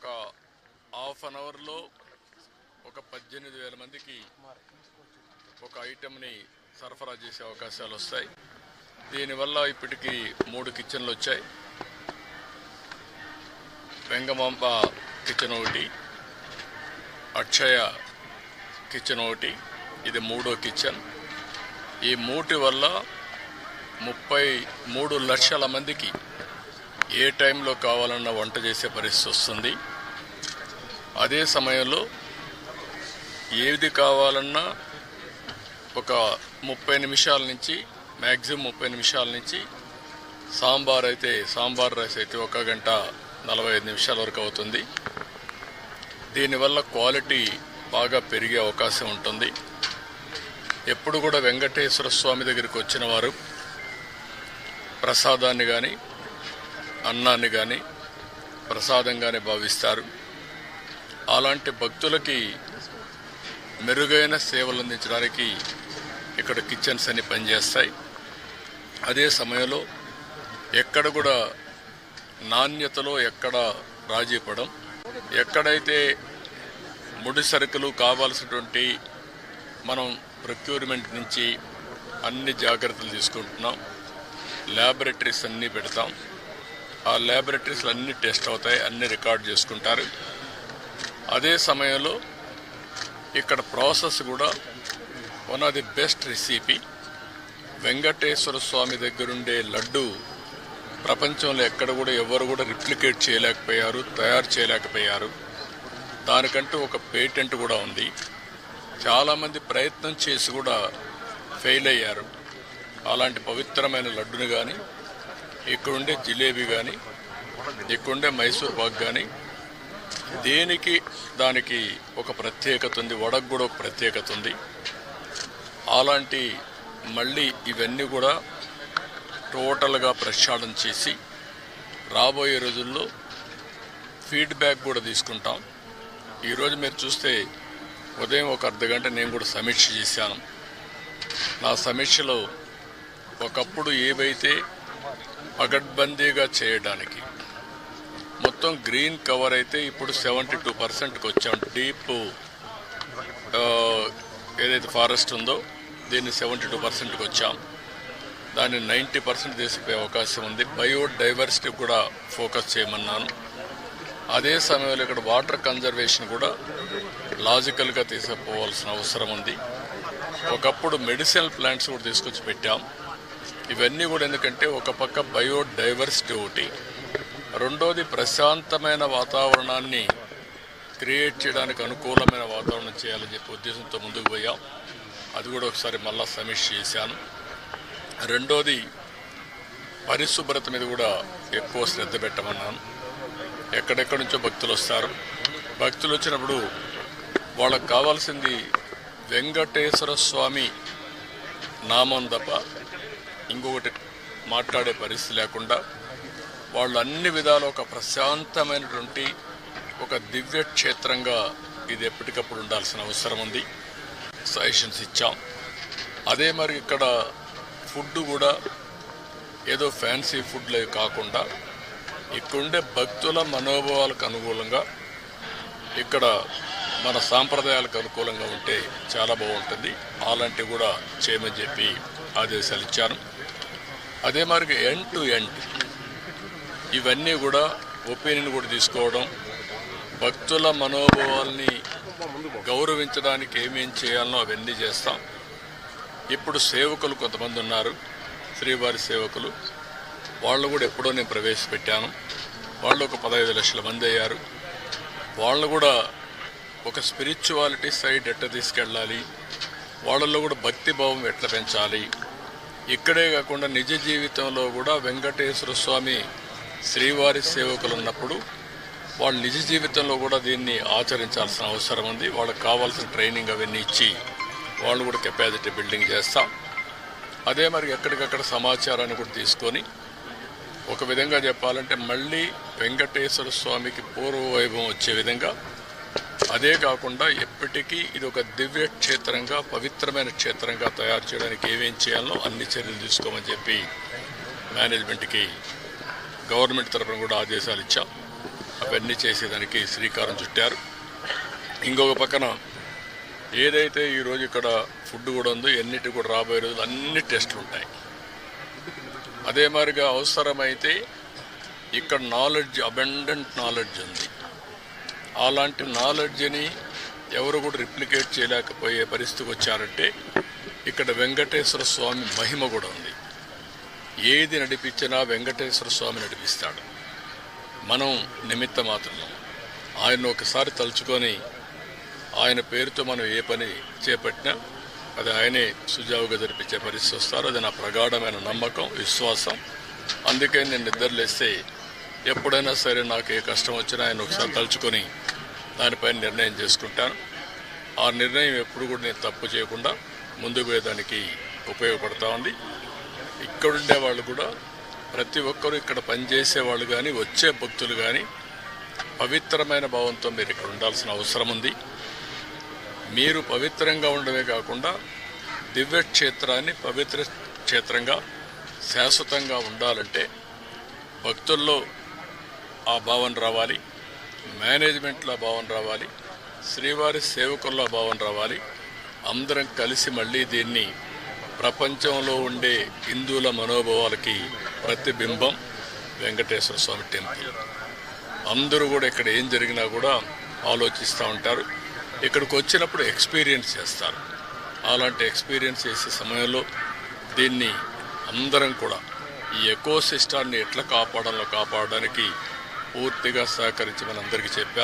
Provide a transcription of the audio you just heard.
ఒక half an అవర్లో ఒక 18,000 మందికి ఒక ఐటెంని సరఫరా చేసే అవకాశాలు వస్తాయి. దీనివల్ల ఇప్పటికీ 3 కిచెన్లు వచ్చాయి. వెంగమాంబ కిచెన్ ఒకటి, అక్షయ కిచెన్ ఒకటి, ఇది 3వ కిచెన్. ఈ 3 వల్ల 33 లక్షల మందికి ఏ టైంలో కావాలన్నా వంట చేసే పరిస్థితి వస్తుంది. అదే సమయంలో ఏది కావాలన్నా ఒక 30 నిమిషాల నుంచి మ్యాక్సిమం 30 నిమిషాల నుంచి సాంబార్ రైస్ అయితే 1 గంట 45 నిమిషాల వరకు అవుతుంది. దీనివల్ల క్వాలిటీ బాగా పెరిగే అవకాశం ఉంటుంది. ఎప్పుడు కూడా వెంకటేశ్వర స్వామి దగ్గరికి వచ్చిన వారు ప్రసాదాన్ని కానీ అన్నాన్ని కానీ ప్రసాదంగానే భావిస్తారు. అలాంటి భక్తులకి మెరుగైన సేవలు అందించడానికి ఇక్కడ కిచెన్స్ అన్ని పనిచేస్తాయి. అదే సమయంలో ఎక్కడ కూడా నాణ్యతలో ఎక్కడ రాజీ పడం, ఎక్కడైతే ముడి సరుకులు కావాల్సినటువంటి మనం ప్రొక్యూర్మెంట్ నుంచి అన్ని జాగ్రత్తలు తీసుకుంటున్నాం. ల్యాబొరేటరీస్ అన్నీ పెడతాం. ఆ ల్యాబొరేటరీస్లో అన్నీ టెస్ట్ అవుతాయి, అన్నీ రికార్డ్ చేసుకుంటారు. అదే సమయంలో ఇక్కడ ప్రాసెస్ కూడా one of the best recipe. Venkateswara Swamy దగ్గరుండే లడ్డు ప్రపంచంలో ఎక్కడ కూడా ఎవరు కూడా రిప్లికేట్ చేయలేకపోయారు, తయారు చేయలేకపోయారు. దానికంటూ ఒక పేటెంట్ కూడా ఉంది. చాలామంది ప్రయత్నం చేసి కూడా ఫెయిల్ అయ్యారు. అలాంటి పవిత్రమైన లడ్డుని కానీ, ఇక్కడుండే జిలేబీ కానీ, ఇక్కడుండే మైసూర్ పాక్ కానీ దానికి ఒక ప్రత్యేకత ఉంది. వడకు కూడా ఒక ప్రత్యేకత ఉంది. అలాంటి మళ్ళీ ఇవన్నీ కూడా టోటల్గా ప్రక్షాళన చేసి రాబోయే రోజుల్లో ఫీడ్బ్యాక్ కూడా తీసుకుంటాం. ఈరోజు మీరు చూస్తే ఉదయం ఒక అర్ధగంట నేను కూడా సమీక్ష చేశాను. నా సమీక్షలో ఒకప్పుడు ఏవైతే పగడ్బందీగా చేయడానికి మొత్తం గ్రీన్ కవర్ అయితే ఇప్పుడు 72%కి వచ్చాం. డీప్ ఏదైతే ఫారెస్ట్ ఉందో దీన్ని 72%కి వచ్చాం. దాన్ని 90% తీసుకుపోయే అవకాశం ఉంది. బయోడైవర్సిటీ కూడా ఫోకస్ చేయమన్నాను. అదే సమయంలో ఇక్కడ వాటర్ కన్జర్వేషన్ కూడా లాజికల్గా తీసుకుపోవాల్సిన అవసరం ఉంది. ఒకప్పుడు మెడిసినల్ ప్లాంట్స్ కూడా తీసుకొచ్చి పెట్టాం. ఇవన్నీ కూడా ఎందుకంటే ఒక పక్క బయోడైవర్సిటీ ఒకటి, రెండోది ప్రశాంతమైన వాతావరణాన్ని క్రియేట్ చేయడానికి అనుకూలమైన వాతావరణం చేయాలని చెప్పి ఉద్దేశంతో ముందుకు పోయాం. అది కూడా ఒకసారి మళ్ళా సమీక్ష చేశాను. రెండోది పరిశుభ్రత మీద కూడా ఎక్కువ శ్రద్ధ పెట్టమన్నాను. ఎక్కడెక్కడి నుంచో భక్తులు వస్తారు. భక్తులు వచ్చినప్పుడు వాళ్ళకు కావాల్సింది వెంకటేశ్వర స్వామి నామం తప్ప ఇంకొకటి మాట్లాడే పరిస్థితి లేకుండా వాళ్ళు అన్ని విధాలు ఒక ప్రశాంతమైనటువంటి ఒక దివ్య క్షేత్రంగా ఇది ఎప్పటికప్పుడు ఉండాల్సిన అవసరం ఉంది. సజెషన్స్ ఇచ్చాం. అదే మరి ఇక్కడ ఫుడ్ కూడా ఏదో ఫ్యాన్సీ ఫుడ్లే కాకుండా ఇక్కడుండే భక్తుల మనోభావాలకు అనుకూలంగా ఇక్కడ మన సాంప్రదాయాలకు అనుకూలంగా ఉంటే చాలా బాగుంటుంది. అలాంటివి కూడా చేయమని చెప్పి ఆదేశాలు ఇచ్చాను. అదే మరి ఎండ్ టు ఎండ్ ఇవన్నీ కూడా ఒపీనియన్ కూడా తీసుకోవడం, భక్తుల మనోభావాల్ని గౌరవించడానికి ఏమేం చేయాలనో అవన్నీ చేస్తాం. ఇప్పుడు సేవకులు కొంతమంది ఉన్నారు, శ్రీవారి సేవకులు. వాళ్ళు కూడా ఎప్పుడో నేను ప్రవేశపెట్టాను. వాళ్ళు ఒక 15 లక్షల మంది అయ్యారు. వాళ్ళు కూడా ఒక స్పిరిచువాలిటీ సైడ్ ఎట్లా తీసుకెళ్ళాలి, వాళ్ళల్లో కూడా భక్తిభావం ఎట్లా పెంచాలి, ఇక్కడే కాకుండా నిజ జీవితంలో కూడా వెంకటేశ్వర స్వామి శ్రీవారి సేవకులు ఉన్నప్పుడు వాళ్ళు నిజ జీవితంలో కూడా దీన్ని ఆచరించాల్సిన అవసరం ఉంది. వాళ్ళకి కావాల్సిన ట్రైనింగ్ అవన్నీ ఇచ్చి వాళ్ళు కూడా కెపాసిటీ బిల్డింగ్ చేస్తాం. అదే మరి ఎక్కడికక్కడ సమాచారాన్ని కూడా తీసుకొని ఒక విధంగా చెప్పాలంటే మళ్ళీ వెంకటేశ్వర స్వామికి పూర్వ వైభవం వచ్చే విధంగా, అదే కాకుండా ఎప్పటికీ ఇది ఒక దివ్య క్షేత్రంగా పవిత్రమైన క్షేత్రంగా తయారు చేయడానికి ఏమేం చేయాలో అన్ని చర్యలు తీసుకోమని చెప్పి మేనేజ్మెంట్కి గవర్నమెంట్ తరఫున కూడా ఆదేశాలు ఇచ్చాం. అవన్నీ చేసేదానికి శ్రీకారం చుట్టారు. ఇంకొక పక్కన ఏదైతే ఈరోజు ఇక్కడ ఫుడ్ కూడా ఉందో ఎన్నిటి కూడా రాబోయే రోజులు అన్ని టెస్టులు ఉంటాయి. అదే మాదిరిగా అవసరమైతే ఇక్కడ నాలెడ్జ్, అబండెంట్ నాలెడ్జ్ ఉంది. అలాంటి నాలెడ్జ్ని ఎవరు కూడా రిప్లికేట్ చేయలేకపోయే పరిస్థితికి వచ్చారంటే ఇక్కడ వెంకటేశ్వర స్వామి మహిమ కూడా ఉంది. ఏది నడిపించినా వెంకటేశ్వర స్వామి నడిపిస్తాడు. మనం నిమిత్త మాత్రం ఆయన ఒకసారి తలుచుకొని ఆయన పేరుతో మనం ఏ పని చేపట్టినా అది ఆయనే సుజావుగా జరిపించే పరిస్థితి వస్తారు. అది నా ప్రగాఢమైన నమ్మకం, విశ్వాసం. అందుకే నేను నిద్రలేస్తే ఎప్పుడైనా సరే నాకు ఏ కష్టం వచ్చినా ఆయన ఒకసారి తలుచుకొని దానిపైన నిర్ణయం చేసుకుంటాను. ఆ నిర్ణయం ఎప్పుడు కూడా నేను తప్పు చేయకుండా ముందుకు పోయేదానికి ఉపయోగపడతా ఉంది. ఇక్కడుండే వాళ్ళు కూడా ప్రతి ఒక్కరూ ఇక్కడ పనిచేసే వాళ్ళు కానీ వచ్చే భక్తులు కానీ పవిత్రమైన భావంతో మీరు ఇక్కడ ఉండాల్సిన అవసరం ఉంది. మీరు పవిత్రంగా ఉండడమే కాకుండా దివ్య క్షేత్రాన్ని పవిత్ర క్షేత్రంగా శాశ్వతంగా ఉండాలంటే భక్తుల్లో ఆ భావన రావాలి, మేనేజ్మెంట్లో ఆ భావన రావాలి, శ్రీవారి సేవకుల్లో భావన రావాలి. అందరం కలిసి మళ్ళీ దీన్ని ప్రపంచంలో ఉండే హిందువుల మనోభావాలకి ప్రతిబింబం వెంకటేశ్వర స్వామి టెంపుల్. అందరూ కూడా ఇక్కడ ఏం జరిగినా కూడా ఆలోచిస్తూ ఉంటారు. ఇక్కడికి వచ్చినప్పుడు ఎక్స్పీరియన్స్ చేస్తారు. అలాంటి ఎక్స్పీరియన్స్ చేసే సమయంలో దీన్ని అందరం కూడా ఈ ఎకో సిస్టాన్ని ఎట్లా కాపాడడానికి పూర్తిగా సహకరించి మనందరికీ చెప్పారు.